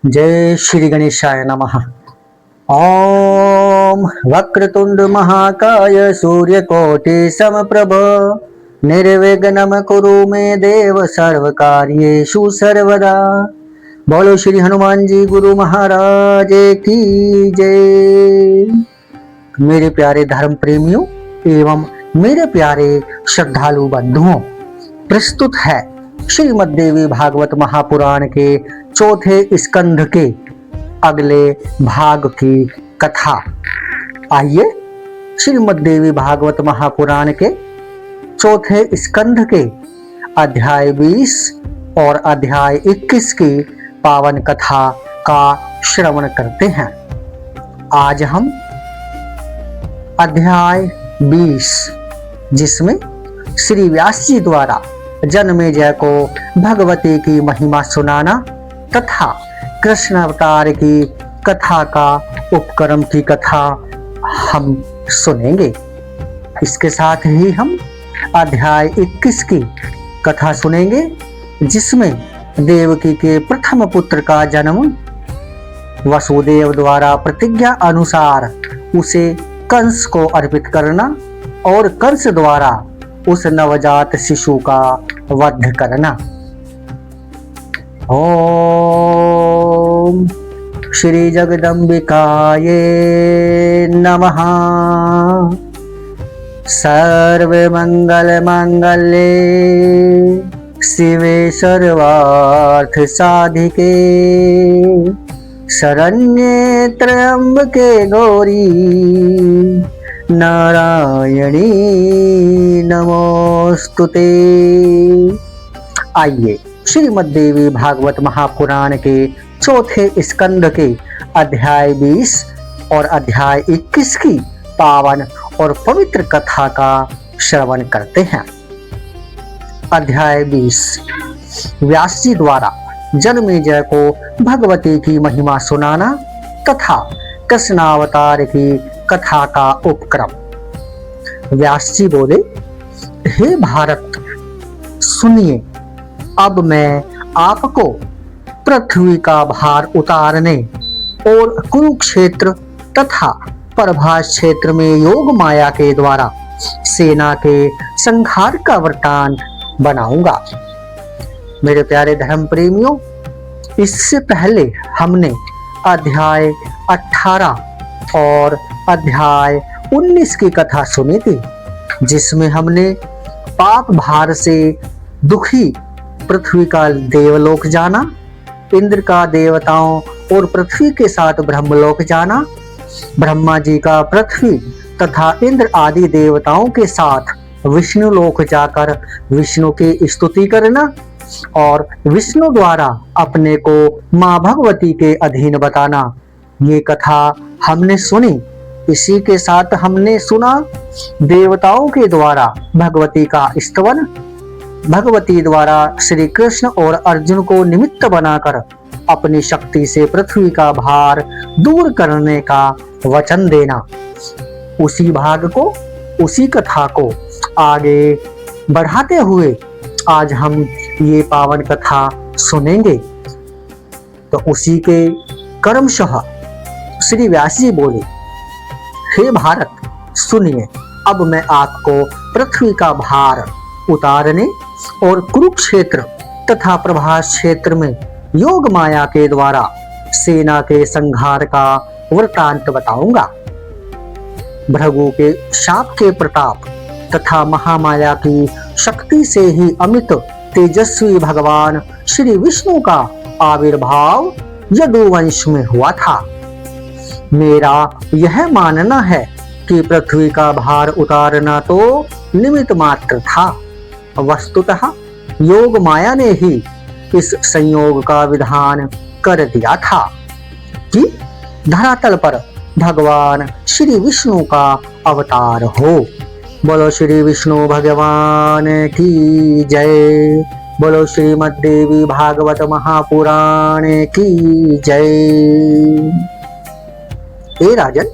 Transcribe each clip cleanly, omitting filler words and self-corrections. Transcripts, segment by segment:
जय श्री गणेशाय नमः। ओम वक्रतुंड महाकाय सूर्यकोटि समप्रभ निर्विघ्नं कुरु मे देव सर्वकार्येषु सर्वदा। बोलो श्री हनुमान जी गुरु महाराज की जय। मेरे प्यारे धर्म प्रेमियों एवं मेरे प्यारे श्रद्धालु बंधुओं, प्रस्तुत है श्रीमद् देवी भागवत महापुराण के चौथे स्कंध के अगले भाग की कथा। आइए श्रीमद् देवी भागवत महापुराण के चौथे स्कंध के अध्याय 20 और अध्याय 21 की पावन कथा का श्रवण करते हैं। आज हम अध्याय 20 जिसमें श्री व्यास जी द्वारा जन्मेजय को भगवती की महिमा सुनाना तथा कृष्ण अवतार की कथा का उपक्रम की कथा हम सुनेंगे। इसके साथ ही हम अध्याय 21 की कथा सुनेंगे जिसमें देवकी के प्रथम पुत्र का जन्म, वसुदेव द्वारा प्रतिज्ञा अनुसार उसे कंस को अर्पित करना और कंस द्वारा उस नवजात शिशु का वध करना। ओम श्री जगदम्बिकाय नमः। सर्वमंगल मांगल्ये शिवे सर्वार्थ साधिके शरण्ये त्र्यंबके गौरी नारायणी नमोस्तुते। आइए श्रीमद् देवी भागवत महापुराण के चौथे स्कंद के अध्याय 20 और अध्याय 21 की पावन और पवित्र कथा का श्रवण करते हैं। अध्याय 20 व्यास जी द्वारा जन्मेजय को भगवती की महिमा सुनाना तथा कृष्णावतार की कथा का उपक्रम। व्यास जी बोले, हे भारत सुनिए, अब मैं आपको पृथ्वी का भार उतारने और कुरुक्षेत्र तथा प्रभास क्षेत्र में योग माया के द्वारा सेना के संहार का वृतांत बनाऊंगा। मेरे प्यारे धर्म प्रेमियों, इससे पहले हमने अध्याय 18 और अध्याय 19 की कथा सुनी थी जिसमें हमने पाप भार से दुखी पृथ्वी का देवलोक जाना, इंद्र का देवताओं और पृथ्वी के साथ ब्रह्मलोक जाना, ब्रह्मा जी का पृथ्वी तथा इंद्र आदि देवताओं के साथ विष्णु लोक जाकर विष्णु की स्तुति करना और विष्णु द्वारा अपने को मां भगवती के अधीन बताना। ये कथा हमने सुनी। इसी के साथ हमने सुना देवताओं के द्वारा भगवती का स्तवन, भगवती द्वारा श्री कृष्ण और अर्जुन को निमित्त बनाकर अपनी शक्ति से पृथ्वी का भार दूर करने का वचन देना। उसी भाग को, उसी कथा को आगे बढ़ाते हुए आज हम ये पावन कथा सुनेंगे। तो उसी के क्रमशः श्री व्यास जी बोले, हे भारत सुनिए, अब मैं आपको पृथ्वी का भार उतारने और कुरुक्षेत्र तथा प्रभास क्षेत्र में योग माया के द्वारा सेना के संहार का वृतांत बताऊंगा। भृगु के शाप के प्रताप तथा महामाया की शक्ति से ही अमित तेजस्वी भगवान श्री विष्णु का आविर्भाव यदुवंश में हुआ था। मेरा यह मानना है कि पृथ्वी का भार उतारना तो निमित्त मात्र था। वस्तुतः योग माया ने ही इस संयोग का विधान कर दिया था कि धरातल पर भगवान श्री विष्णु का अवतार हो। बोलो श्री विष्णु भगवान की जय। बोलो श्रीमद् देवी भागवत महापुराण की जय। हे राजन,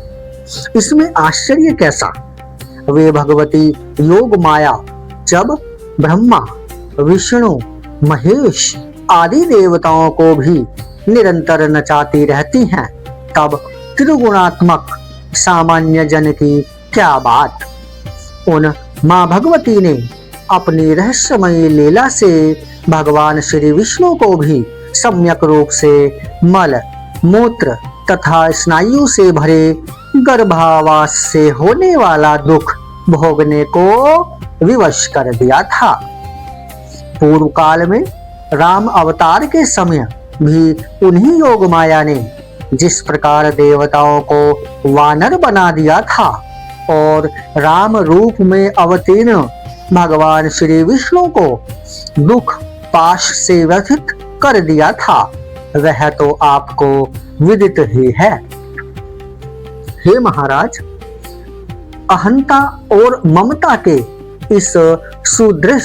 इसमें आश्चर्य कैसा? वे भगवती योग माया जब ब्रह्मा, विष्णु, महेश आदि देवताओं को भी निरंतर नचाती रहती हैं, तब त्रिगुणात्मक सामान्य जन की क्या बात। उन माँ भगवती ने अपनी रहस्यमयी लीला से भगवान श्री विष्णु को भी सम्यक रूप से मल मूत्र तथा स्नायु से भरे गर्भावास से होने वाला दुख भोगने को विवश कर दिया था। पूर्व काल में राम अवतार के समय भी उन्हीं योग माया ने जिस प्रकार देवताओं को वानर बना दिया था और राम रूप में अवतीर्ण भगवान श्री विष्णु को दुख पाश से व्यथित कर दिया था, वह तो आपको विदित ही है। हे महाराज, अहंता और ममता के इस सुदृढ़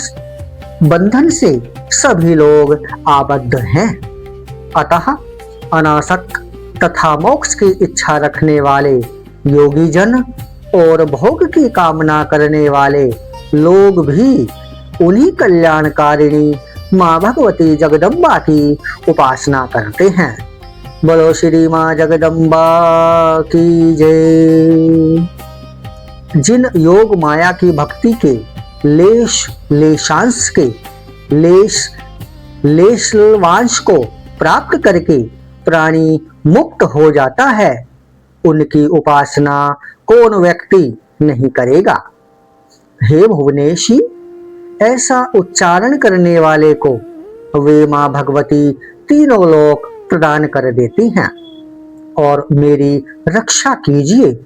बंधन से सभी लोग आबद्ध हैं। अतः अनासक्त तथा मोक्ष की इच्छा रखने वाले योगी जन और भोग की कामना करने वाले लोग भी उन्हीं कल्याणकारिणी माँ भगवती जगदम्बा की उपासना करते हैं। बोलो श्री माँ जगदम्बा की जय। जिन योग माया की भक्ति के लेशांश के लेशवांश को प्राप्त करके प्राणी मुक्त हो जाता है, उनकी उपासना कौन व्यक्ति नहीं करेगा। हे भुवनेशी, ऐसा उच्चारण करने वाले को वे माँ भगवती तीनों लोक प्रदान कर देती हैं। और मेरी रक्षा कीजिए,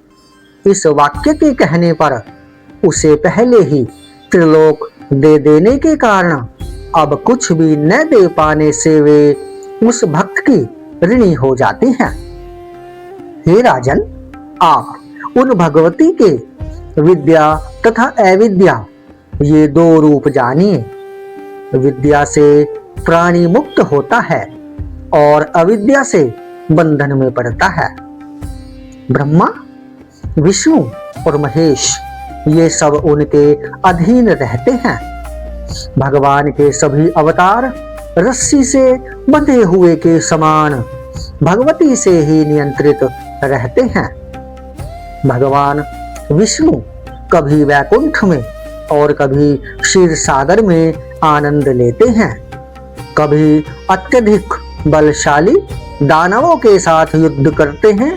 इस वाक्य के कहने पर उसे पहले ही त्रिलोक दे देने के कारण अब कुछ भी न दे पाने से वे उस भक्त की ऋणी हो जाती हैं। हे राजन, आप उन भगवती के विद्या तथा अविद्या ये दो रूप जानिए। विद्या से प्राणी मुक्त होता है और अविद्या से बंधन में पड़ता है। ब्रह्मा, विष्णु और महेश ये सब उनके अधीन रहते हैं। भगवान के सभी अवतार रस्सी से बंधे हुए के समान भगवती से ही नियंत्रित रहते हैं। भगवान विष्णु कभी वैकुंठ में और कभी क्षीर सागर में आनंद लेते हैं, कभी अत्यधिक बलशाली दानवों के साथ युद्ध करते हैं,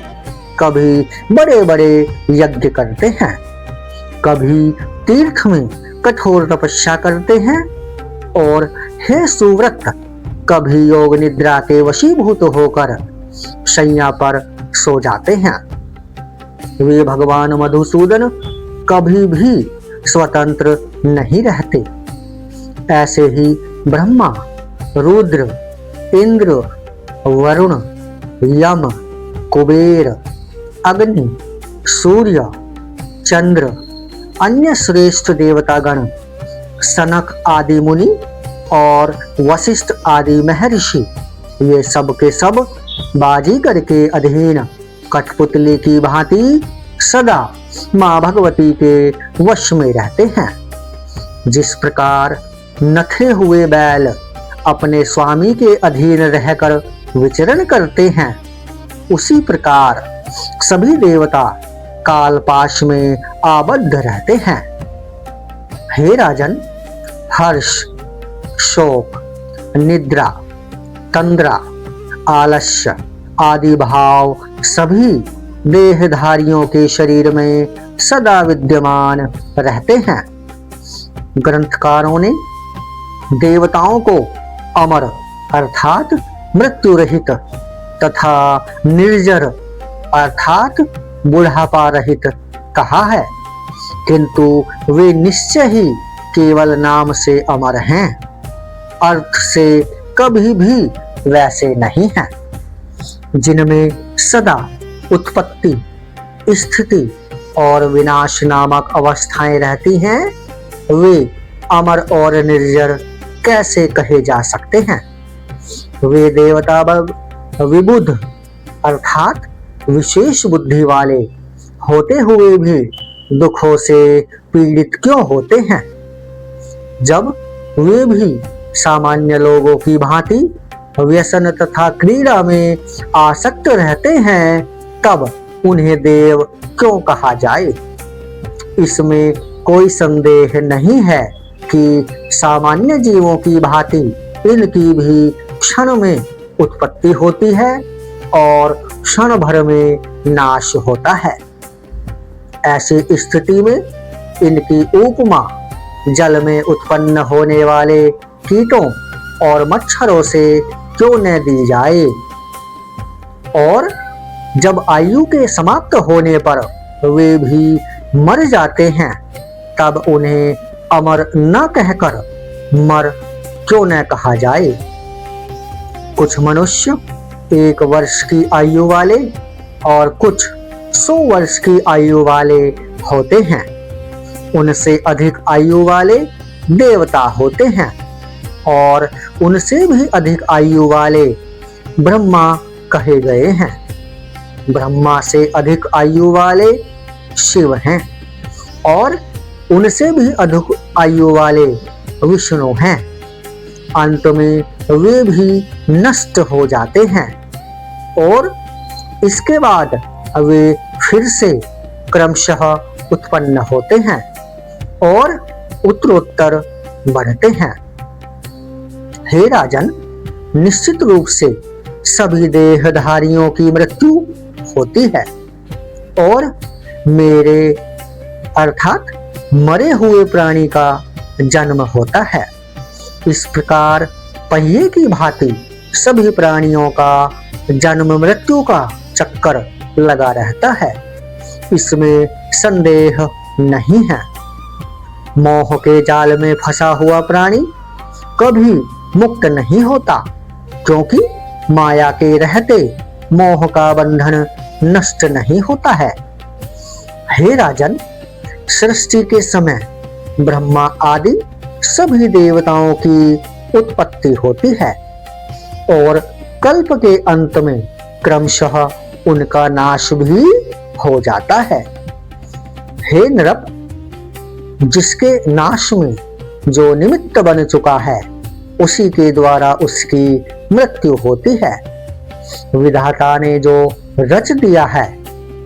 कभी बड़े बड़े यज्ञ करते हैं, कभी तीर्थ में कठोर तपस्या करते हैं और हे सुव्रत, कभी योग निद्रा के वशीभूत होकर शैया पर सो जाते हैं। वे भगवान मधुसूदन कभी भी स्वतंत्र नहीं रहते। ऐसे ही ब्रह्मा, रुद्र, इंद्र, वरुण, यम, कुबेर, अग्नि, सूर्य, चंद्र, अन्य श्रेष्ठ देवतागण, सनक आदि मुनि और वशिष्ठ आदि महर्षि ये सब के सब बाजीगर के अधीन कठपुतली की भांति सदा माँ भगवती के वश में रहते हैं। जिस प्रकार नखे हुए बैल अपने स्वामी के अधीन रहकर विचरण करते हैं, उसी प्रकार सभी देवता कालपाश में आबद्ध रहते हैं। हे राजन, हर्ष, शोक, निद्रा, तंद्रा, आलस्य आदि भाव सभी देहधारियों के शरीर में सदा विद्यमान रहते हैं। ग्रंथकारों ने देवताओं को अमर अर्थात मृत्यु रहित तथा निर्जर अर्थात बुढ़ापा रहित कहा है, किंतु वे निश्चय ही केवल नाम से अमर हैं, अर्थ से कभी भी वैसे नहीं हैं। जिनमें सदा उत्पत्ति, स्थिति और विनाश नामक अवस्थाएं रहती हैं, वे अमर और निर्जर कैसे कहे जा सकते हैं। वे देवता विबुध अर्थात विशेष बुद्धि वाले होते हुए भी दुखों से पीड़ित क्यों होते हैं, जब वे भी सामान्य लोगों की भांति व्यसन तथा क्रीड़ा में आसक्त रहते हैं, तब उन्हें देव क्यों कहा जाए। इसमें कोई संदेह नहीं है कि सामान्य जीवों की भांति इनकी भी क्षण में उत्पत्ति होती है और क्षण भर में नाश होता है। ऐसी स्थिति में इनकी उपमा जल में उत्पन्न होने वाले कीटों और मच्छरों से क्यों न दी जाए। और जब आयु के समाप्त होने पर वे भी मर जाते हैं, तब उन्हें अमर न कहकर मर क्यों न कहा जाए। कुछ मनुष्य 1 वर्ष की आयु वाले और कुछ 100 वर्ष की आयु वाले होते हैं। उनसे अधिक आयु वाले देवता होते हैं और उनसे भी अधिक आयु वाले ब्रह्मा कहे गए हैं। ब्रह्मा से अधिक आयु वाले शिव हैं और उनसे भी अधिक आयु वाले विष्णु हैं। अंत में वे भी नष्ट हो जाते हैं और इसके बाद वे फिर से क्रमशः उत्पन्न होते हैं और उत्तरोत्तर बढ़ते हैं। हे राजन, निश्चित रूप से सभी देहधारियों की मृत्यु होती है और मेरे अर्थात मरे हुए प्राणी का जन्म होता है। इस प्रकार पहिए की भांति सभी प्राणियों का जन्म मृत्यु का चक्कर लगा रहता है, इसमें संदेह नहीं है। मोह के जाल में फंसा हुआ प्राणी कभी मुक्त नहीं होता, क्योंकि माया के रहते मोह का बंधन नष्ट नहीं होता है। हे राजन, सृष्टि के समय ब्रह्मा आदि सभी देवताओं की उत्पत्ति होती है और कल्प के अंत में क्रमशः उनका नाश भी हो जाता है। हे नृप, जिसके नाश में जो निमित्त बन चुका है उसी के द्वारा उसकी मृत्यु होती है। विधाता ने जो रच दिया है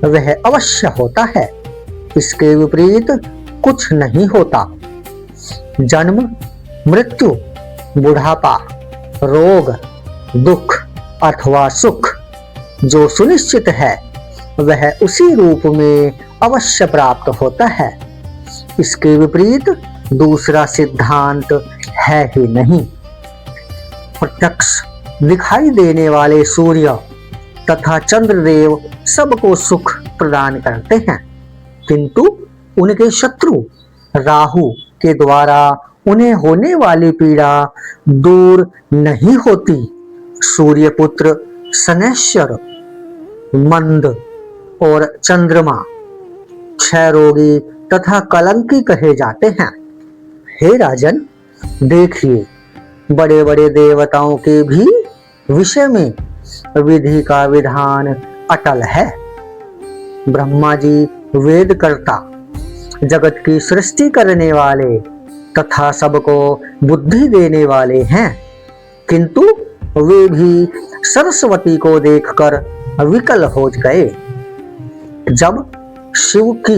वह अवश्य होता है, इसके विपरीत कुछ नहीं होता। जन्म, मृत्यु, बुढ़ापा, रोग, दुख अथवा सुख जो सुनिश्चित है वह उसी रूप में अवश्य प्राप्त होता है। इसके विपरीत दूसरा सिद्धांत है ही नहीं। प्रत्यक्ष दिखाई देने वाले सूर्य तथा चंद्रदेव सबको सुख प्रदान करते हैं, किंतु उनके शत्रु राहु के द्वारा उन्हें होने वाली पीड़ा दूर नहीं होती। सूर्यपुत्र शनैश्वर, मंद और चंद्रमा क्षय रोगी तथा कलंकी कहे जाते हैं। हे राजन, देखिए, बड़े बड़े देवताओं के भी विषय में विधि का विधान अटल है। ब्रह्मा जी वेद कर्ता, जगत की सृष्टि करने वाले तथा सबको बुद्धि देने वाले हैं, किंतु वे भी सरस्वती को देखकर विकल हो गए। जब शिव की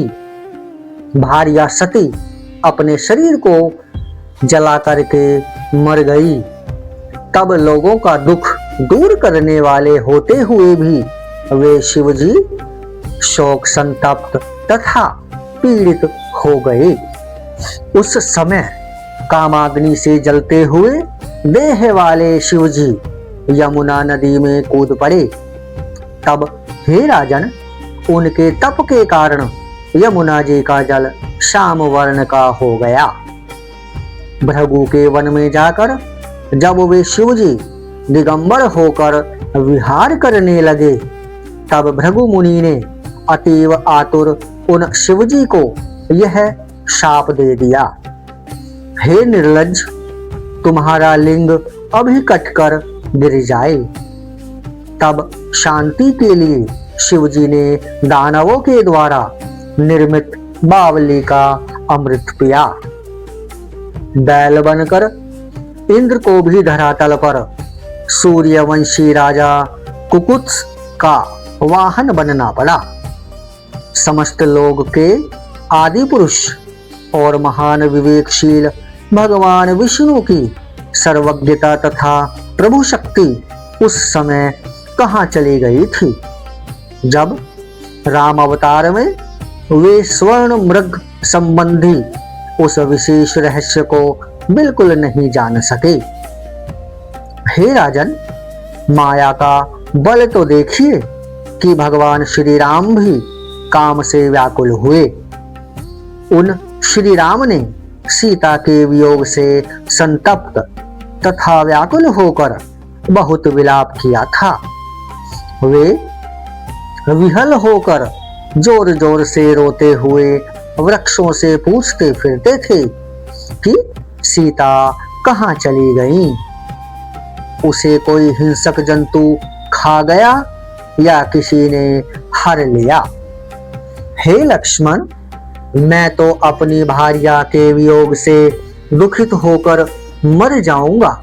भार्या सती अपने शरीर को जला करके मर गई, तब लोगों का दुख दूर करने वाले होते हुए भी वे शिवजी शोक संतप्त तथा पीड़ित हो गए। उस समय कामाग्नि से जलते हुए देह वाले शिवजी यमुना नदी में कूद पड़े। तब हे राजन, उनके तप के कारण यमुना जी का जल श्याम वर्ण का हो गया। भृगु के वन में जाकर जब वे शिवजी दिगंबर होकर विहार करने लगे, तब भृगु मुनि ने अतीव आतुर उन शिवजी को यह शाप दे दिया, हे निर्लज्ज, तुम्हारा लिंग अभी कटकर गिर जाए। तब शांति के लिए शिवजी ने दानवों के द्वारा निर्मित बावली का अमृत पिया। बैल बनकर इंद्र को भी धरातल पर सूर्यवंशी राजा कुकुत्स का वाहन बनना पड़ा। समस्त लोग के आदि पुरुष और महान विवेकशील भगवान विष्णु की सर्वज्ञता तथा प्रभु शक्ति उस समय कहाँ चली गई थी जब राम अवतार में वे स्वर्ण मृग संबंधी उस विशेष रहस्य को बिल्कुल नहीं जान सके। हे राजन, माया का बल तो देखिए कि भगवान श्री राम भी काम से व्याकुल हुए। उन श्री राम ने सीता के वियोग से संतप्त तथा व्याकुल होकर बहुत विलाप किया था। वे विहल होकर जोर जोर से रोते हुए वृक्षों से पूछते फिरते थे कि सीता कहाँ चली गई, उसे कोई हिंसक जंतु खा गया या किसी ने हर लिया। हे लक्ष्मण, मैं तो अपनी भार्या के वियोग से दुखित होकर मर जाऊंगा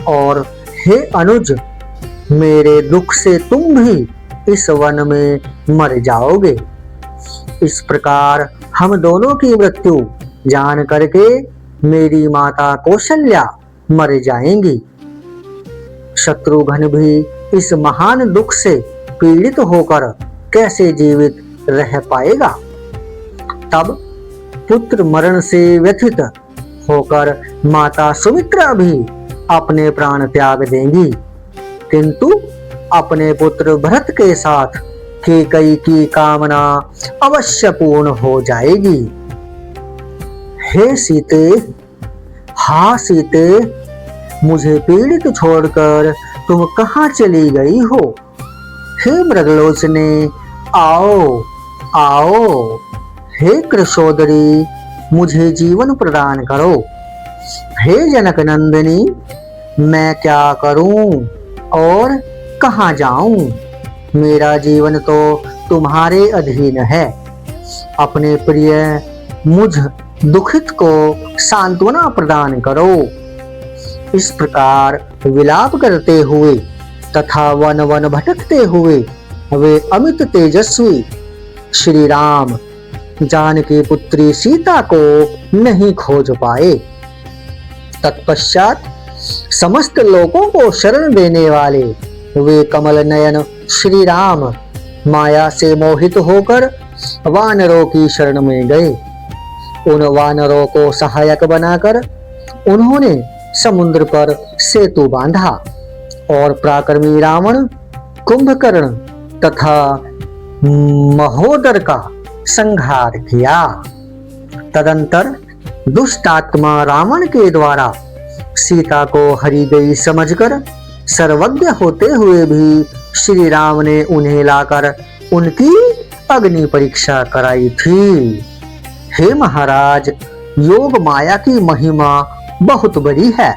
और हे अनुज, मेरे दुख से तुम भी इस वन में मर जाओगे। इस प्रकार हम दोनों की मृत्यु जान करके मेरी माता कौशल्या मर जाएंगी। शत्रुघ्न भी इस महान दुख से पीड़ित होकर कैसे जीवित रह पाएगा। तब पुत्र मरण से व्यथित होकर माता सुमित्रा भी अपने प्राण त्याग देंगी, किंतु अपने पुत्र भरत के साथ कैकेयी की कामना अवश्य पूर्ण हो जाएगी। हे सीते, हाँ सीते, मुझे पीड़ित छोड़कर तुम कहाँ चली गई हो? हे मृगलोचने, आओ आओ। हे कृशोदरी, मुझे जीवन प्रदान करो। हे जनक नंदिनी, मैं क्या करूं और कहाँ जाऊं? मेरा जीवन तो तुम्हारे अधीन है। अपने प्रिय मुझ दुखित को सांत्वना प्रदान करो। इस प्रकार विलाप करते हुए तथा वन वन भटकते हुए वे अमित तेजस्वी श्री राम जानकी पुत्री सीता को नहीं खोज पाए। तत्पश्चात समस्त लोगों को शरण देने वाले वे कमल नयन श्री राम माया से मोहित होकर वानरों की शरण में गए। उन वानरों को सहायक बनाकर उन्होंने समुद्र पर सेतु बांधा और पराक्रमी रावण, कुंभकर्ण तथा महोदर का संहार किया। तदंतर दुष्ट आत्मा रावण के द्वारा सीता को हरी गई समझकर सर्वज्ञ होते हुए भी श्री राम ने उन्हें लाकर उनकी अग्नि परीक्षा कराई थी। हे महाराज, योग माया की महिमा बहुत बड़ी है।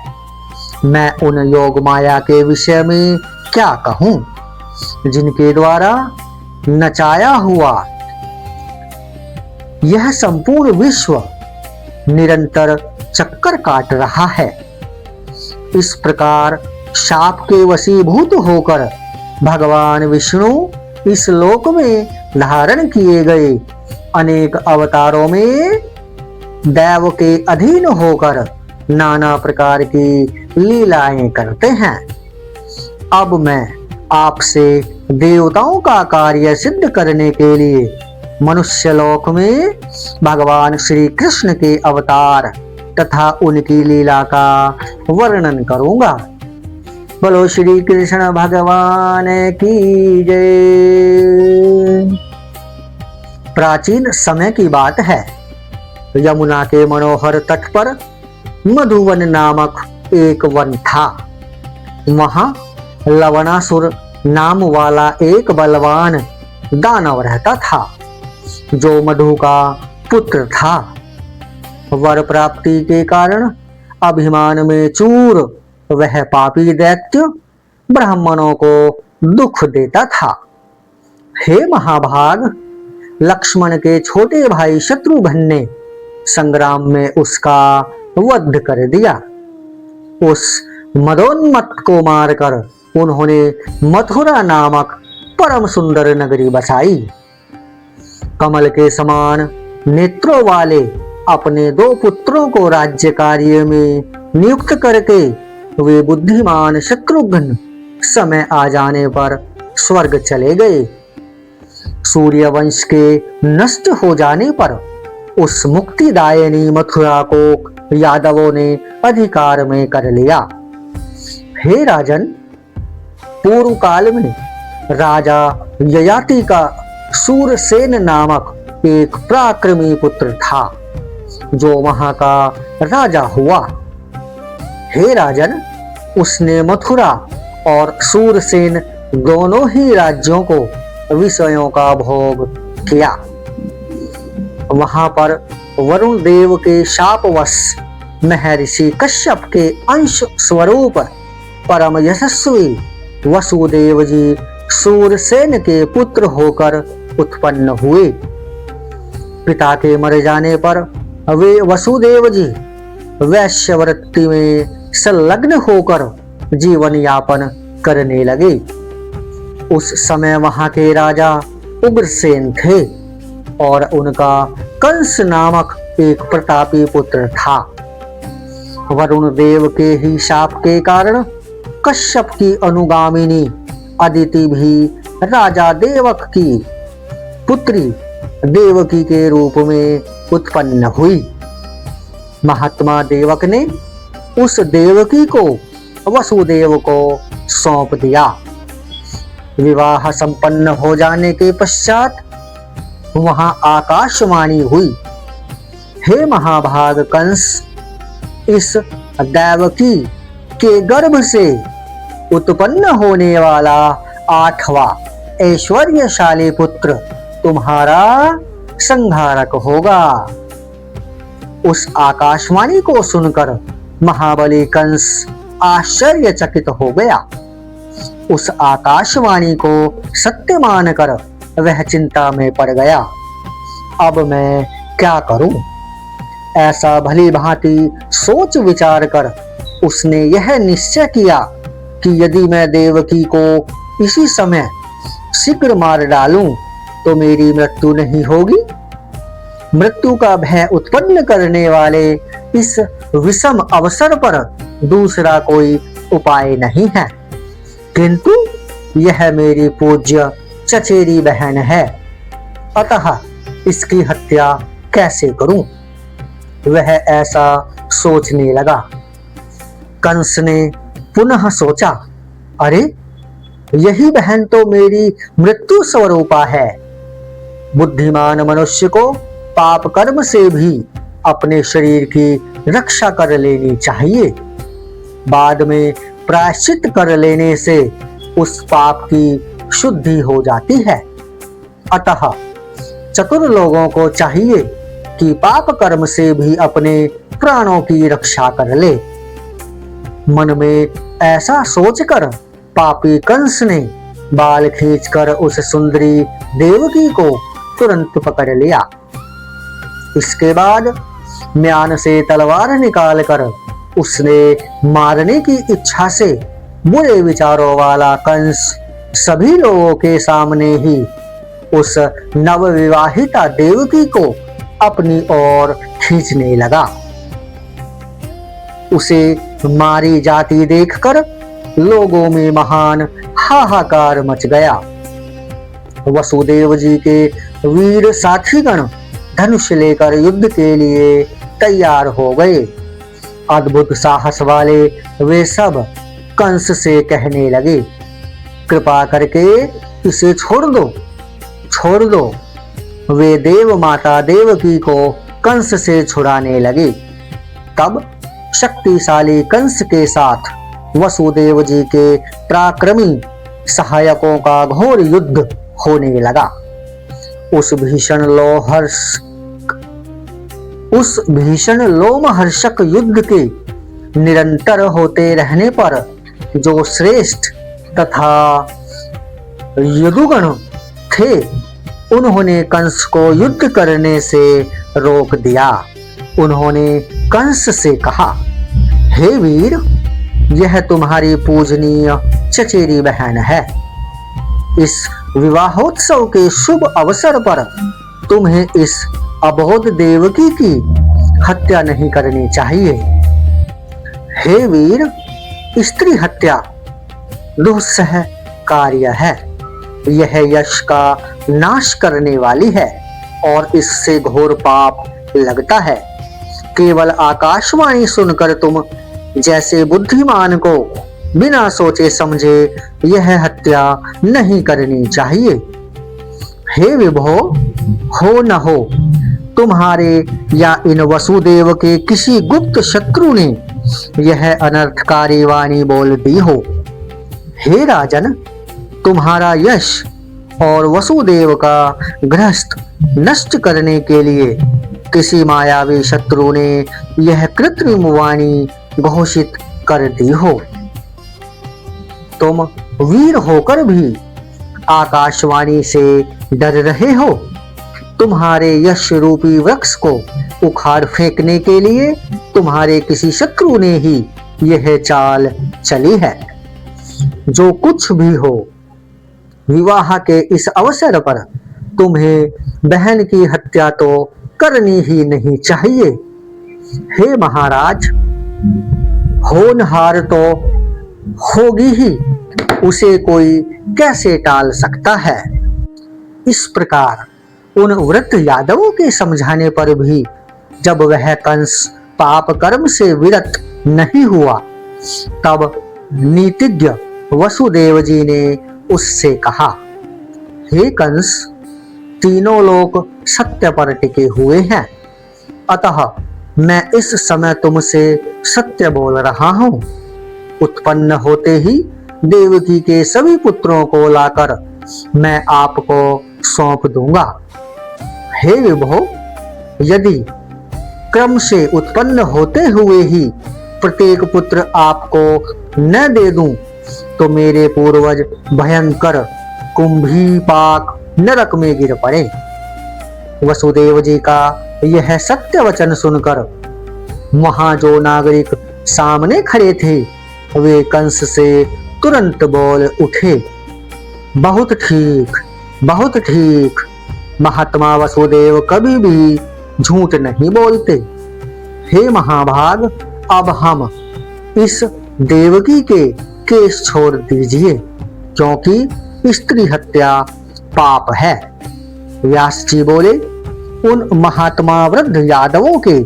मैं उन योग माया के विषय में क्या कहूं, जिनके द्वारा नचाया हुआ यह संपूर्ण विश्व निरंतर चक्कर काट रहा है। इस प्रकार शाप के वशीभूत होकर भगवान विष्णु इस लोक में धारण किए गए अनेक अवतारों में दैव के अधीन होकर नाना प्रकार की लीलाएं करते हैं। अब मैं आपसे देवताओं का कार्य सिद्ध करने के लिए मनुष्य लोक में भगवान श्री कृष्ण के अवतार तथा उनकी लीला का वर्णन करूंगा। बोलो श्री कृष्ण भगवान की जय। प्राचीन समय की बात है। यमुना के मनोहर तट पर मधुवन नामक एक वन था। वहां लवणासुर नाम वाला एक बलवान दानव रहता था, जो मधु का पुत्र था। वर प्राप्ति के कारण अभिमान में चूर वह पापी दैत्य ब्राह्मणों को दुख देता था। हे महाभाग, लक्ष्मण के छोटे भाई शत्रुघ्न ने संग्राम में उसका वध कर दिया। उस मदोन्मत्त को मारकर उन्होंने मथुरा नामक परम सुंदर नगरी बसाई। कमल के समान नेत्रों वाले अपने 2 पुत्रों को राज्य कार्य में नियुक्त करके वे बुद्धिमान शत्रुघ्न समय आ जाने पर स्वर्ग चले गए। सूर्यवंश के नष्ट हो जाने पर उस मुक्तिदायिनी मथुरा को यादवों ने अधिकार में कर लिया। हे राजन, पूर्व काल में राजा ययाति का सूरसेन नामक एक पराक्रमी पुत्र था जो वहां का राजा हुआ। हे राजन, उसने मथुरा और सूरसेन दोनों ही राज्यों को विषयों का भोग किया। वहां पर वरुण देव के शापवश महर्षि कश्यप के अंश स्वरूप परम यशस्वी वसुदेव जी सूरसेन के पुत्र होकर उत्पन्न हुए। पिता के मर जाने पर वे वसुदेव जी वैश्यवृत्ति में संलग्न होकर जीवन यापन करने लगे। उस समय वहां के राजा उग्रसेन थे और उनका कंस नामक एक प्रतापी पुत्र था। वरुण देव के ही शाप के कारण कश्यप की अनुगामिनी अदिति भी राजा देवक की पुत्री देवकी के रूप में उत्पन्न हुई। महात्मा देवक ने उस देवकी को वसुदेव को सौंप दिया। विवाह संपन्न हो जाने के पश्चात वहां आकाशवाणी हुई, हे महाभाग कंस, इस देवकी के गर्भ से उत्पन्न होने वाला 8वां ऐश्वर्यशाली पुत्र तुम्हारा संहारक होगा। उस आकाशवाणी को सुनकर महाबली कंस आश्चर्यचकित हो गया। उस आकाशवाणी को सत्य मानकर वह चिंता में पड़ गया। अब मैं क्या करूं? ऐसा भली भांति सोच विचार कर उसने यह निश्चय किया कि यदि मैं देवकी को इसी समय शीघ्र मार डालूं तो मेरी मृत्यु नहीं होगी। मृत्यु का भय उत्पन्न करने वाले इस विषम अवसर पर दूसरा कोई उपाय नहीं है, किंतु यह मेरी पूज्य चचेरी बहन है, अतः इसकी हत्या कैसे करूं? वह ऐसा सोचने लगा। कंस ने पुनः सोचा, अरे यही बहन तो मेरी मृत्यु स्वरूपा है। बुद्धिमान मनुष्य को पाप कर्म से भी अपने शरीर की रक्षा कर लेनी चाहिए। बाद में प्रायश्चित कर लेने से उस पाप की शुद्धि हो जाती है। अतः चतुर लोगों को चाहिए कि पाप कर्म से भी अपने प्राणों की रक्षा कर ले। मन में ऐसा सोचकर पापी कंस ने बाल खींचकर उस सुंदरी देवकी को तुरंत पकड़ लिया। इसके बाद म्यान से तलवार निकालकर उसने मारने की इच्छा से बुरे विचारों वाला कंस सभी लोगों के सामने ही उस नवविवाहिता देवकी को अपनी ओर खींचने लगा। उसे मारी जाती देखकर लोगों में महान हाहाकार मच गया। वसुदेव जी के वीर साथीगण धनुष लेकर युद्ध के लिए तैयार हो गए। अद्भुत साहस वाले वे सब कंस से कहने लगे, कृपा करके इसे छोड़ दो, छोड़ दो। वे देव माता देवकी को कंस से छुड़ाने लगे। तब शक्तिशाली कंस के साथ वसुदेव जी के पराक्रमी सहायकों का घोर युद्ध होने लगा। उस भीषण लोमहर्षक युद्ध के निरंतर होते रहने पर जो श्रेष्ठ तथा यदुगण थे उन्होंने कंस को युद्ध करने से रोक दिया। उन्होंने कंस से कहा, हे वीर, यह तुम्हारी पूजनीय चचेरी बहन है। इस विवाहोत्सव के शुभ अवसर पर तुम्हें इस अबोध देवकी की हत्या नहीं करनी चाहिए। हे वीर, स्त्री हत्या दुस्सह कार्य है। यह यश का नाश करने वाली है और इससे घोर पाप लगता है। केवल आकाशवाणी सुनकर तुम जैसे बुद्धिमान को बिना सोचे समझे यह हत्या नहीं करनी चाहिए। हे विभो, हो न हो तुम्हारे या इन वसुदेव के किसी गुप्त शत्रु ने यह अनर्थकारी वाणी बोल दी हो। हे राजन, तुम्हारा यश और वसुदेव का गृहस्थ नष्ट करने के लिए किसी मायावी शत्रु ने यह कृत्रिम वाणी घोषित कर दी हो। तुम वीर होकर भी आकाशवाणी से डर रहे हो। तुम्हारे यश रूपी वृक्ष को उखाड़ फेंकने के लिए तुम्हारे किसी शत्रु ने ही यह चाल चली है। जो कुछ भी हो, विवाह के इस अवसर पर तुम्हें बहन की हत्या तो करनी ही नहीं चाहिए। हे महाराज, होनहार तो होगी ही, उसे कोई कैसे टाल सकता है। इस प्रकार उन वृत्त यादवों के समझाने पर भी जब वह कंस पाप कर्म से विरत नहीं हुआ, तब नीतिज्ञ वसुदेव जी ने उससे कहा, हे कंस, तीनों लोग सत्य पर टिके हुए हैं, अतः मैं इस समय तुमसे सत्य बोल रहा हूं। उत्पन्न होते ही देवकी के सभी पुत्रों को लाकर मैं आपको सौंप दूंगा। हे विभो, यदि क्रम से उत्पन्न होते हुए ही प्रत्येक पुत्र आपको न दे दूं, तो मेरे पूर्वज भयंकर कुंभीपाक नरक में गिर पड़े। वसुदेव जी का यह सत्य वचन सुनकर वहां जो नागरिक सामने खड़े थे, वे कंस से तुरंत बोल उठे, बहुत ठीक, बहुत ठीक। महात्मा वसुदेव कभी भी झूठ नहीं बोलते। हे महाभाग, अब हम इस देवकी के केस छोड़ दीजिए, क्योंकि स्त्री हत्या पाप है। व्यास जी बोले, उन महात्मा वृद्ध यादवों के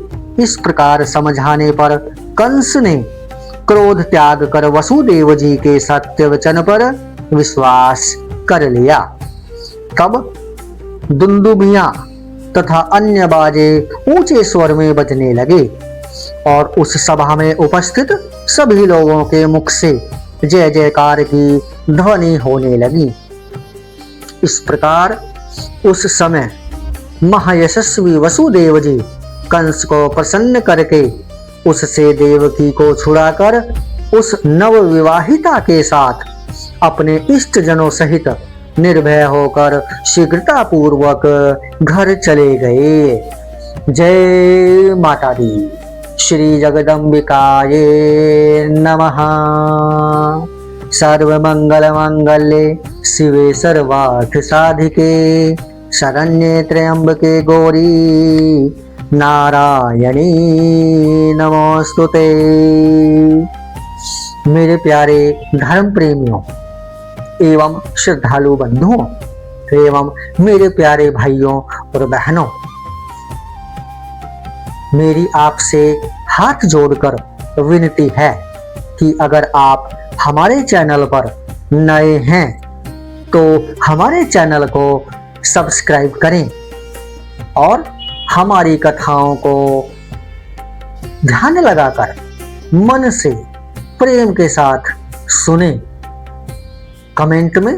इस प्रकार समझाने पर कंस ने क्रोध त्याग कर वसुदेव जी के सत्य वचन पर विश्वास कर लिया। तब दुंदुभियां तथा अन्य बाजे ऊंचे स्वर में बजने लगे और उस सभा में उपस्थित सभी लोगों के मुख से जय जयकार की ध्वनि होने लगी। इस प्रकार उस समय महायशस्वी वसुदेव जी कंस को प्रसन्न करके उससे देवकी को छुड़ाकर उस नवविवाहिता के साथ अपने इष्ट जनों सहित निर्भय होकर शीघ्रता पूर्वक घर चले गए। जय माता दी। श्री जगदम्बिकाये नमः। सर्वमंगल मांगल्ये शिवे सर्वार्थ साधिके शरण्ये त्र्यंबके गौरी नारायणी नमोस्तुते। मेरे प्यारे धर्म प्रेमियों एवं श्रद्धालु बंधुओं एवं मेरे प्यारे भाइयों और बहनों, मेरी आपसे हाथ जोड़कर विनती है कि अगर आप हमारे चैनल पर नए हैं तो हमारे चैनल को सब्सक्राइब करें और हमारी कथाओं को ध्यान लगाकर मन से प्रेम के साथ सुने। कमेंट में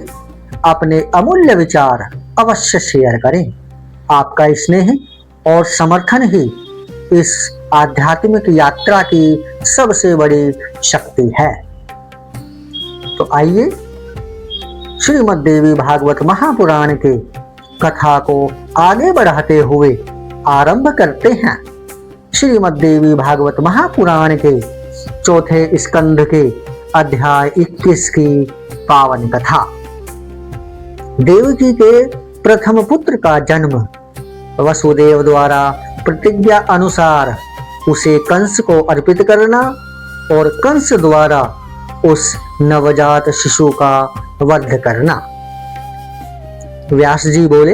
अपने अमूल्य विचार अवश्य शेयर करें। आपका स्नेह और समर्थन ही इस आध्यात्मिक यात्रा की सबसे बड़ी शक्ति है। तो आइए श्रीमद् देवी भागवत महापुराण के कथा को आगे बढ़ाते हुए आरंभ करते हैं। श्रीमद् देवी भागवत महापुराण के चौथे स्कंध के अध्याय 21 की पावन कथा। देवकी के प्रथम पुत्र का जन्म। वसुदेव द्वारा प्रतिज्ञा अनुसार उसे कंस को अर्पित करना और कंस द्वारा उस नवजात शिशु का वध करना। व्यास जी बोले,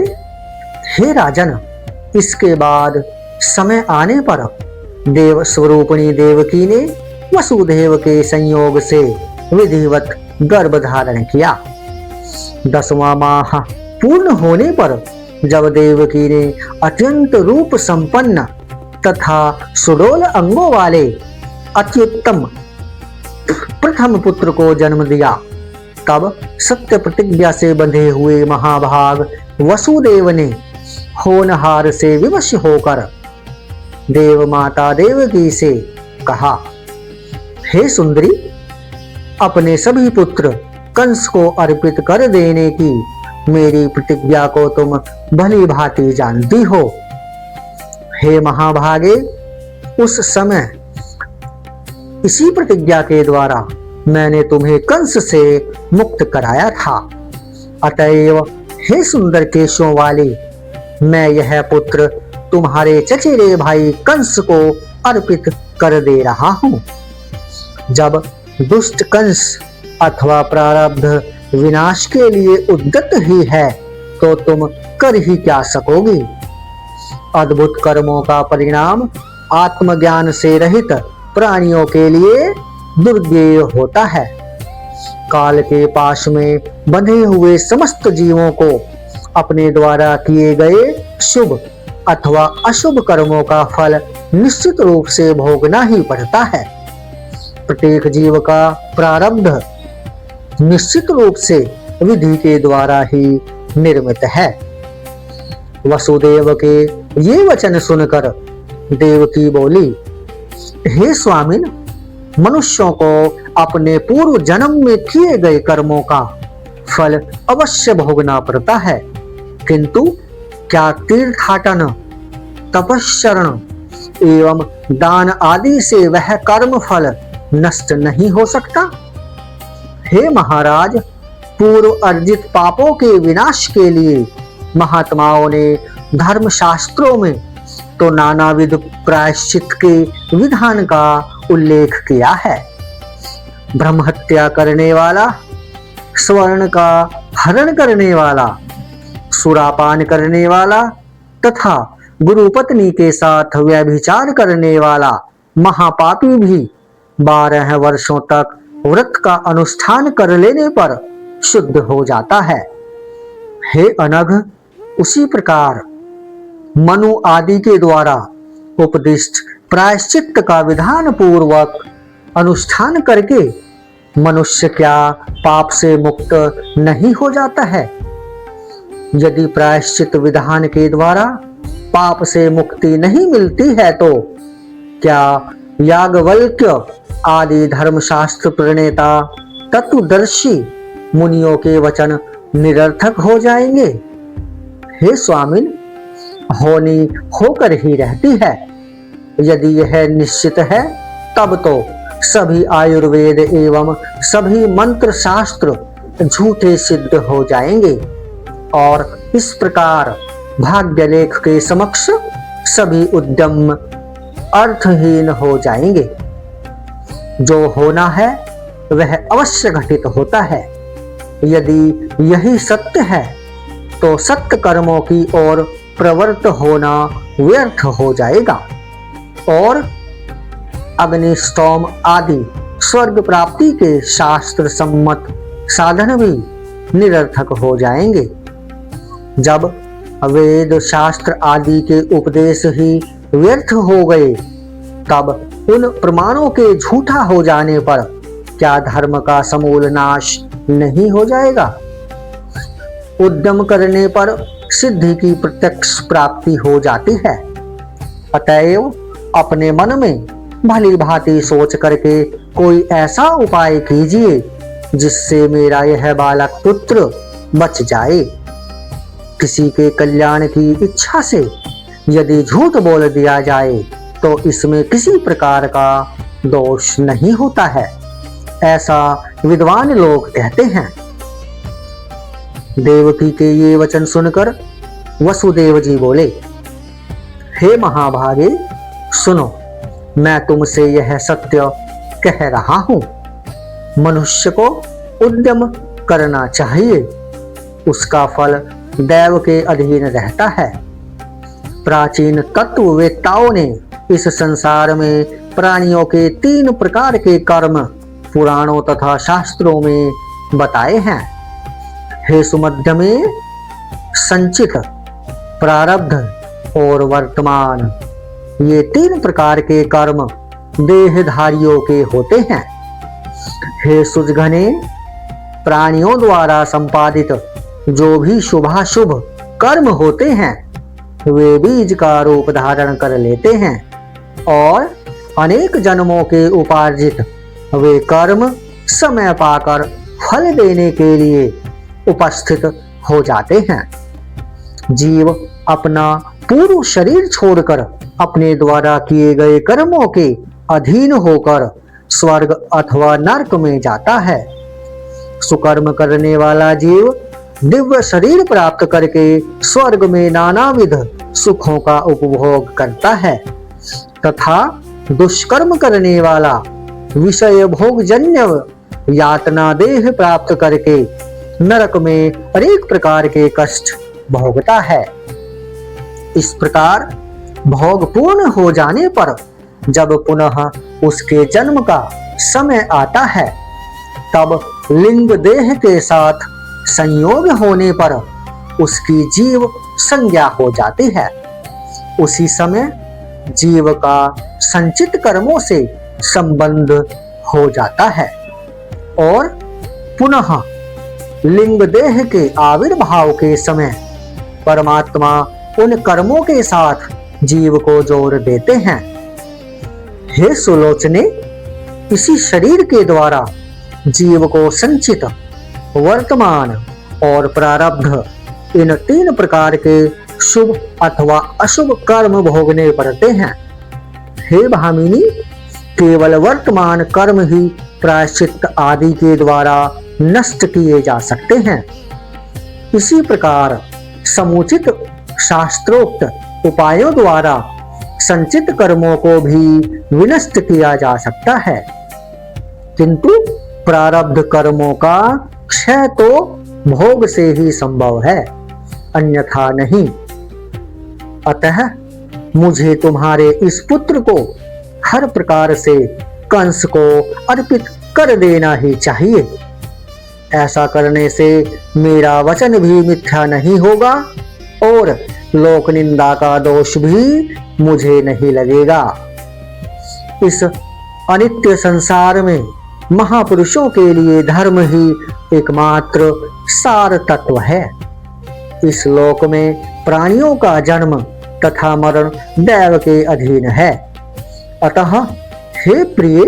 हे राजन, इसके बाद समय आने पर देव स्वरूपिणी देवकी ने वसुदेव के संयोग से विधिवत गर्भ धारण किया। 10वां माह पूर्ण होने पर जब देवकी ने अत्यंत रूप संपन्न तथा सुडोल अंगों वाले अत्युत्तम प्रथम पुत्र को जन्म दिया, तब सत्य प्रतिज्ञा से बंधे हुए महाभाग वसुदेव ने होनहार से विवश होकर देव माता देवकी से कहा, हे सुंदरी, अपने सभी पुत्र कंस को अर्पित कर देने की मेरी प्रतिज्ञा को तुम भली भांति जानती हो। हे महाभागे, उस समय इसी प्रतिज्ञा के द्वारा मैंने तुम्हें कंस से मुक्त कराया था। अतएव हे सुंदर केशों वाली, मैं यह पुत्र तुम्हारे चचेरे भाई कंस को अर्पित कर दे रहा हूं। जब दुष्ट कंस अथवा प्रारब्ध विनाश के लिए उद्यत ही है तो तुम कर ही क्या सकोगी। अद्भुत कर्मों का परिणाम आत्मज्ञान से रहित प्राणियों के लिए दुर्गेय होता है। काल के पाश में बंधे हुए समस्त जीवों को अपने द्वारा किए गए शुभ अथवा अशुभ कर्मों का फल निश्चित रूप से भोगना ही पड़ता है। प्रत्येक जीव का प्रारब्ध निश्चित रूप से विधि के द्वारा ही निर्मित है। वसुदेव के ये वचन सुनकर देवकी बोली, हे स्वामिन, मनुष्यों को अपने पूर्व जन्म में किए गए कर्मों का फल अवश्य भोगना पड़ता है, किंतु क्या तीर्थाटन, तपश्चरण एवं दान आदि से वह कर्म फल नष्ट नहीं हो सकता। हे महाराज, पूर्व अर्जित पापों के विनाश के लिए महात्माओं ने धर्म शास्त्रों में तो नानाविध प्रायश्चित के विधान का उल्लेख किया है। ब्रह्म हत्या करने वाला, स्वर्ण का हरण करने वाला, सुरापान करने वाला तथा गुरु पत्नी के साथ व्यभिचार करने वाला महापापी भी 12 वर्षों तक व्रत का अनुष्ठान कर लेने पर शुद्ध हो जाता है। हे अनघ, उसी प्रकार मनु आदि के द्वारा उपदिष्ट प्रायश्चित का विधान पूर्वक अनुष्ठान करके मनुष्य क्या पाप से मुक्त नहीं हो जाता है। यदि प्रायश्चित विधान के द्वारा पाप से मुक्ति नहीं मिलती है तो क्या याज्ञवल्क्य आदि धर्मशास्त्र प्रणेता तत्वदर्शी मुनियों के वचन निरर्थक हो जाएंगे। हे स्वामिन, होनी होकर ही रहती है। यदि यह निश्चित है तब तो सभी आयुर्वेद एवं सभी मंत्र शास्त्र झूठे सिद्ध हो जाएंगे और इस प्रकार भाग्यलेख के समक्ष सभी उद्यम अर्थहीन हो जाएंगे। जो होना है वह अवश्य घटित होता है। यदि यही सत्य है तो सत्य कर्मों की ओर प्रवृत्त होना व्यर्थ हो जाएगा और अग्निष्टोम आदि स्वर्ग प्राप्ति के शास्त्र सम्मत साधन भी निरर्थक हो जाएंगे। जब वेद शास्त्र आदि के उपदेश ही व्यर्थ हो गए तब उन प्रमाणों के झूठा हो जाने पर क्या धर्म का समूल नाश नहीं हो जाएगा। उद्यम करने पर सिद्धि की प्रत्यक्ष प्राप्ति हो जाती है। अतएव अपने मन में भली भांति सोच करके कोई ऐसा उपाय कीजिए जिससे मेरा यह बालक पुत्र बच जाए। किसी के कल्याण की इच्छा से यदि झूठ बोल दिया जाए तो इसमें किसी प्रकार का दोष नहीं होता है, ऐसा विद्वान लोग कहते हैं। देवकी के ये वचन सुनकर वसुदेव जी बोले, हे महाभागे, सुनो, मैं तुमसे यह सत्य कह रहा हूं। मनुष्य को उद्यम करना चाहिए, उसका फल दैव के अधीन रहता है। प्राचीन तत्ववेत्ताओं ने इस संसार में प्राणियों के 3 प्रकार के कर्म पुराणों तथा शास्त्रों में बताए हैं। हे सुमध्य में संचित, प्रारब्ध और वर्तमान, ये 3 प्रकार के कर्म देहधारियों के होते हैं। हे सुजघने, प्राणियों द्वारा संपादित जो भी शुभाशुभ कर्म होते हैं वे बीज का रूप धारण कर लेते हैं और अनेक जन्मों के उपार्जित वे कर्म समय पाकर फल देने के लिए उपस्थित हो जाते हैं। जीव अपना पूर्व शरीर छोड़कर अपने द्वारा किए गए कर्मों के अधीन होकर स्वर्ग अथवा नरक में जाता है। सुकर्म करने वाला जीव दिव्य शरीर प्राप्त करके स्वर्ग में नानाविध सुखों का उपभोग करता है तथा दुष्कर्म करने वाला विषय भोगजन्य यातना देह प्राप्त करके नरक में अनेक प्रकार के कष्ट भोगता है। इस प्रकार भोग पूर्ण हो जाने पर जब पुनः उसके जन्म का समय आता है तब लिंग देह के साथ संयोग होने पर उसकी जीव संज्ञा हो जाती है। उसी समय जीव का संचित कर्मों से संबंध हो जाता है और पुनः लिंग देह के आविर्भाव के समय परमात्मा उन कर्मों के साथ जीव को जोड़ देते हैं। हे सुलोचने, इसी शरीर के द्वारा जीव को संचित, वर्तमान और प्रारब्ध इन 3 प्रकार के शुभ अथवा अशुभ कर्म भोगने पड़ते हैं। हे भामिनी, केवल वर्तमान कर्म ही प्रायश्चित आदि के द्वारा नष्ट किए जा सकते हैं। इसी प्रकार समुचित शास्त्रोक्त उपायों द्वारा संचित कर्मों को भी विनष्ट किया जा सकता है, किंतु प्रारब्ध कर्मों का क्षय तो भोग से ही संभव है, अन्यथा नहीं। अतः मुझे तुम्हारे इस पुत्र को हर प्रकार से कंस को अर्पित कर देना ही चाहिए। ऐसा करने से मेरा वचन भी मिथ्या नहीं होगा और लोक निंदा का दोष भी मुझे नहीं लगेगा। इस अनित्य संसार में महापुरुषों के लिए धर्म ही एकमात्र सार तत्व है। इस लोक में प्राणियों का जन्म तथा मरण दैव के अधीन है। अतः हे प्रिय,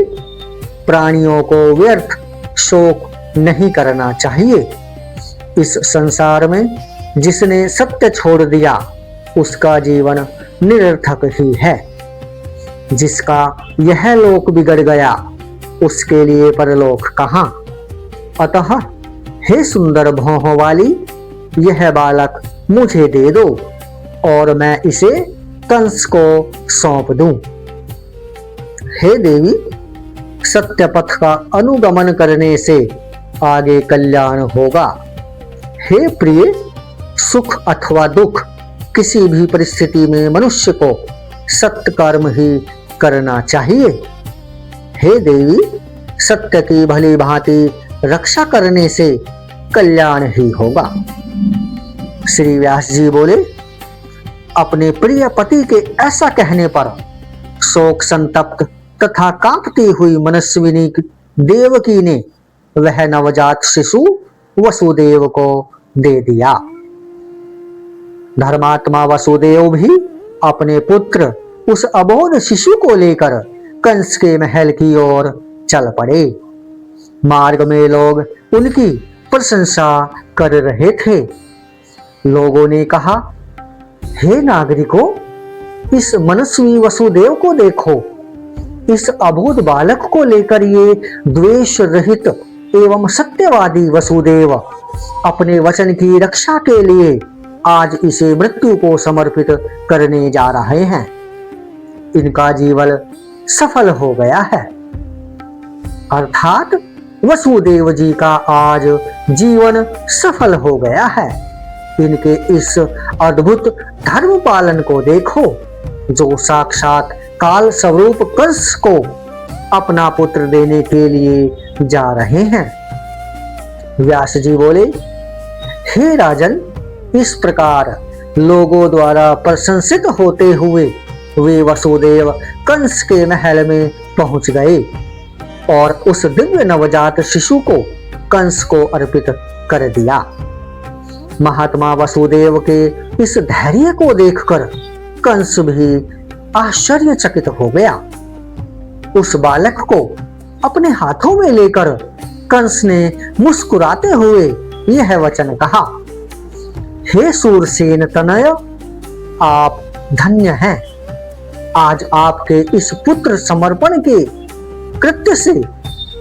प्राणियों को व्यर्थ शोक नहीं करना चाहिए। इस संसार में जिसने सत्य छोड़ दिया उसका जीवन निरर्थक ही है। जिसका यह लोक बिगड़ गया उसके लिए परलोक कहाँ। अतः हे सुंदर भौहों वाली, यह बालक मुझे दे दो और मैं इसे कंस को सौंप दूं। हे देवी, सत्य पथ का अनुगमन करने से आगे कल्याण होगा। हे प्रिय, सुख अथवा दुख किसी भी परिस्थिति में मनुष्य को सत्य कर्म ही करना चाहिए। हे देवी, सत्य की भली भांति रक्षा करने से कल्याण ही होगा। श्री व्यास जी बोले, अपने प्रिय पति के ऐसा कहने पर शोक संतप्त तथा कांपती हुई मनस्विनी देवकी ने वह नवजात शिशु वसुदेव को दे दिया। धर्मात्मा वसुदेव भी अपने पुत्र उस अबोध शिशु को लेकर कंस के महल की ओर चल पड़े। मार्ग में लोग उनकी प्रशंसा कर रहे थे। लोगों ने कहा, हे नागरिकों, इस मनस्वी वसुदेव को देखो, इस अबोध बालक को लेकर ये द्वेष रहित एवं सत्यवादी वसुदेव अपने वचन की रक्षा के लिए आज इसे मृत्यु को समर्पित करने जा रहे हैं। इनका जीवन सफल हो गया है, अर्थात वसुदेव जी का आज जीवन सफल हो गया है। इनके इस अद्भुत धर्म पालन को देखो, जो साक्षात काल स्वरूप कंस को अपना पुत्र देने के लिए जा रहे हैं। व्यास जी बोले, हे राजन, इस प्रकार लोगों द्वारा प्रशंसित होते हुए वे वसुदेव कंस के महल में पहुंच गए और उस दिव्य नवजात शिशु को कंस को अर्पित कर दिया। महात्मा वसुदेव के इस धैर्य को देखकर कंस भी आश्चर्यचकित हो गया। उस बालक को अपने हाथों में लेकर कंस ने मुस्कुराते हुए यह वचन कहा, हे सूरसेन तनय, आप धन्य हैं। आज आपके इस पुत्र समर्पण के कृत्य से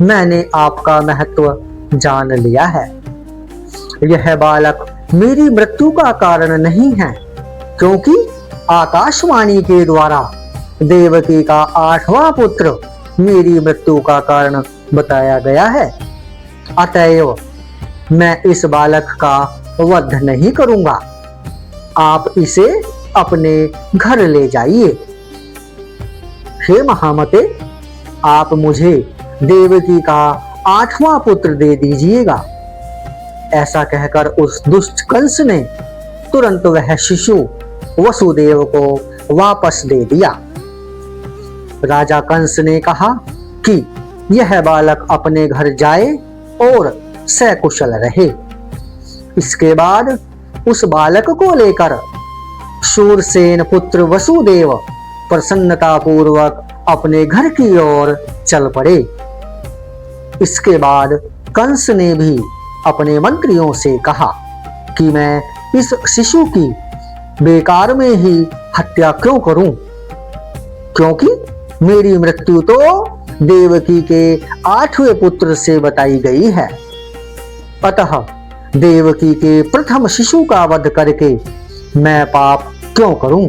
मैंने आपका महत्व जान लिया है। यह बालक मेरी मृत्यु का कारण नहीं है, क्योंकि आकाशवाणी के द्वारा देवकी का 8वां पुत्र मेरी मृत्यु का कारण बताया गया है। अतएव मैं इस बालक का वध नहीं करूंगा। आप इसे अपने घर ले जाइए। हे महामते, आप मुझे देवकी का 8वां पुत्र दे दीजिएगा। ऐसा कहकर उस दुष्ट कंस ने तुरंत वह शिशु वसुदेव को वापस दे दिया। राजा कंस ने कहा कि यह बालक अपने घर जाए और सकुशल रहे। इसके बाद उस बालक को लेकर शूरसेन पुत्र वसुदेव प्रसन्नता पूर्वक अपने घर की ओर चल पड़े। इसके बाद कंस ने भी अपने मंत्रियों से कहा कि मैं इस शिशु की बेकार में ही हत्या क्यों करूं, क्योंकि मेरी मृत्यु तो देवकी के 8वें पुत्र से बताई गई है। अतः देवकी के प्रथम शिशु का वध करके मैं पाप क्यों करूं।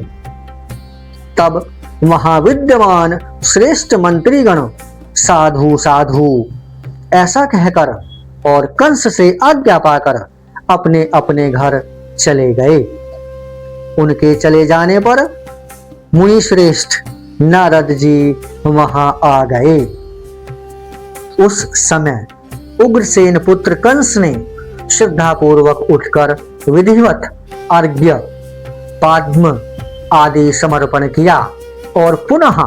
तब वहां विद्यमान श्रेष्ठ मंत्रीगण साधु साधु ऐसा कहकर और कंस से आज्ञा पाकर अपने अपने घर चले गए। उनके चले जाने पर मुनि श्रेष्ठ नारद जी वहां आ गए। उस समय उग्रसेन पुत्र कंस ने श्रद्धा पूर्वक उठकर विधिवत अर्घ्य पाद्म आदि समर्पण किया और पुनः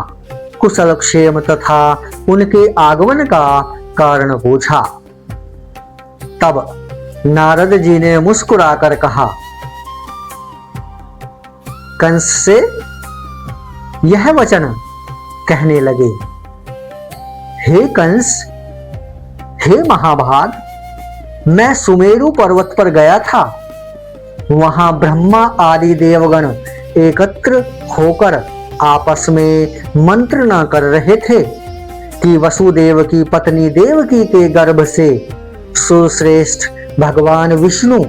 कुशल क्षेम तथा उनके आगमन का कारण पूछा। तब नारद जी ने मुस्कुराकर कहा, कंस से यह वचन कहने लगे, हे कंस, हे महाभाग, मैं सुमेरु पर्वत पर गया था। वहां ब्रह्मा आदि देवगण एकत्र होकर आपस में मंत्रणा कर रहे थे कि वसुदेव की पत्नी देवकी के गर्भ से सुश्रेष्ठ भगवान विष्णु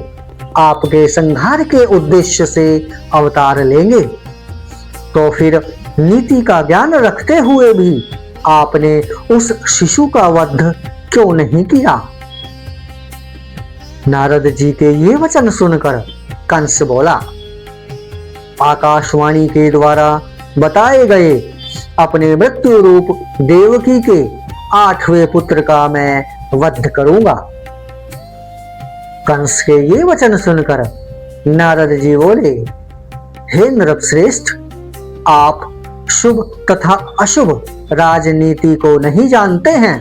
आपके संहार के उद्देश्य से अवतार लेंगे। तो फिर नीति का ज्ञान रखते हुए भी आपने उस शिशु का वध क्यों नहीं किया। नारद जी के ये वचन सुनकर कंस बोला, आकाशवाणी के द्वारा बताए गए अपने मृत्यु रूप देवकी के 8वें पुत्र का मैं वध करूंगा। कंस के ये वचन सुनकर नारद जी बोले, हे नृपश्रेष्ठ, आप शुभ तथा अशुभ राजनीति को नहीं जानते हैं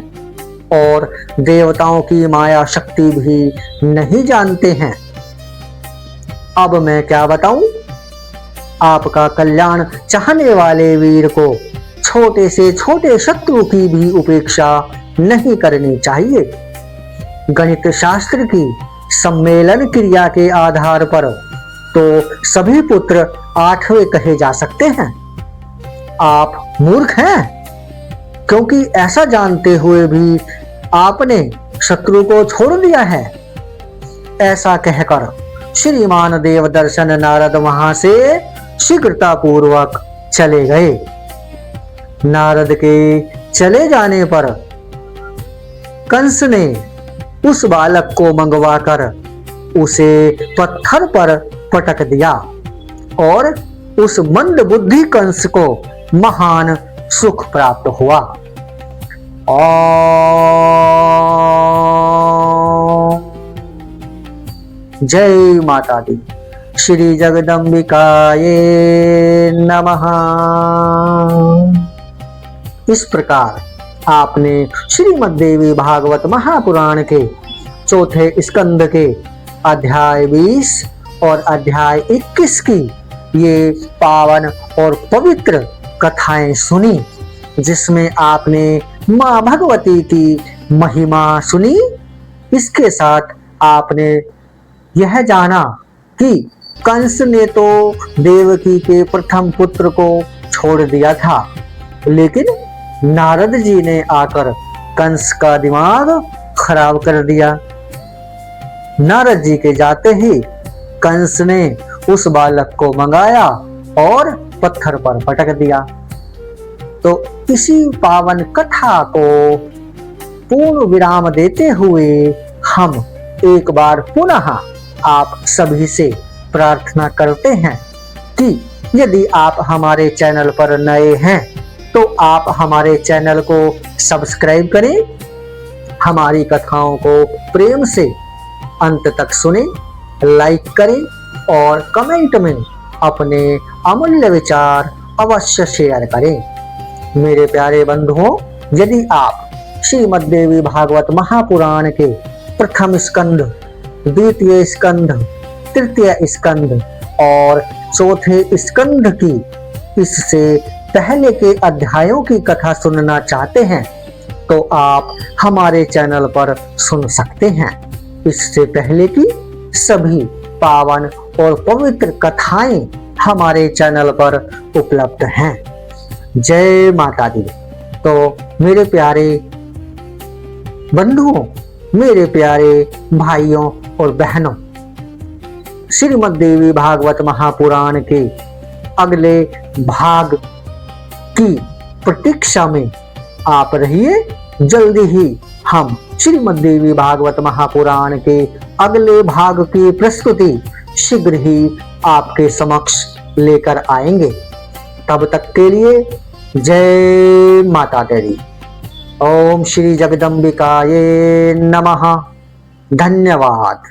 और देवताओं की माया शक्ति भी नहीं जानते हैं। अब मैं क्या बताऊं? आपका कल्याण चाहने वाले वीर को छोटे से छोटे शत्रु की भी उपेक्षा नहीं करनी चाहिए। गणित शास्त्र की सम्मेलन क्रिया के आधार पर तो सभी पुत्र 8वें कहे जा सकते हैं। आप मूर्ख हैं। क्योंकि ऐसा जानते हुए भी आपने शत्रु को छोड़ दिया है। ऐसा कहकर श्रीमान देवदर्शन नारद वहां से शीघ्रता पूर्वक चले गए। नारद के चले जाने पर कंस ने उस बालक को मंगवाकर उसे पत्थर पर पटक दिया और उस मंद बुद्धि कंस को महान सुख प्राप्त हुआ। जय माता दी। श्री जगदम्बिकाये नमः। इस प्रकार आपने श्रीमद् देवी भागवत महापुराण के चौथे स्कंद के अध्याय 20 और अध्याय 21 की ये पावन और पवित्र कथाएं सुनी, जिसमें आपने मां भगवती की महिमा सुनी। इसके साथ आपने यह जाना कि कंस ने तो देवकी के प्रथम पुत्र को छोड़ दिया था, लेकिन नारद जी ने आकर कंस का दिमाग खराब कर दिया। नारद जी के जाते ही कंस ने उस बालक को मंगाया और पत्थर पर पटक दिया। तो इसी पावन कथा को पूर्ण विराम देते हुए हम एक बार पुनः आप सभी से प्रार्थना करते हैं कि यदि आप हमारे चैनल पर नए हैं तो आप हमारे चैनल को सब्सक्राइब करें, हमारी कथाओं को प्रेम से अंत तक सुने, लाइक करें और कमेंट में अपने अमूल्य विचार अवश्य शेयर करें। मेरे प्यारे बंधुओं, यदि आप श्रीमद् देवी भागवत महापुराण के प्रथम स्कंद, द्वितीय स्कंद, तृतीय स्कंद और चौथे स्कंद की इससे पहले के अध्यायों की कथा सुनना चाहते हैं तो आप हमारे चैनल पर सुन सकते हैं। इससे पहले की सभी पावन और पवित्र कथाएं हमारे चैनल पर उपलब्ध हैं। जय माता दी। तो मेरे प्यारे बंधुओं, मेरे प्यारे भाइयों और बहनों, श्रीमद् देवी भागवत महापुराण के अगले भाग की प्रतीक्षा में आप रहिए। जल्दी ही हम श्रीमद् देवी भागवत महापुराण के अगले भाग की प्रस्तुति शीघ्र ही आपके समक्ष लेकर आएंगे। तब तक के लिए जय माता दी। ओम श्री जगदम्बिकाये नमः। धन्यवाद।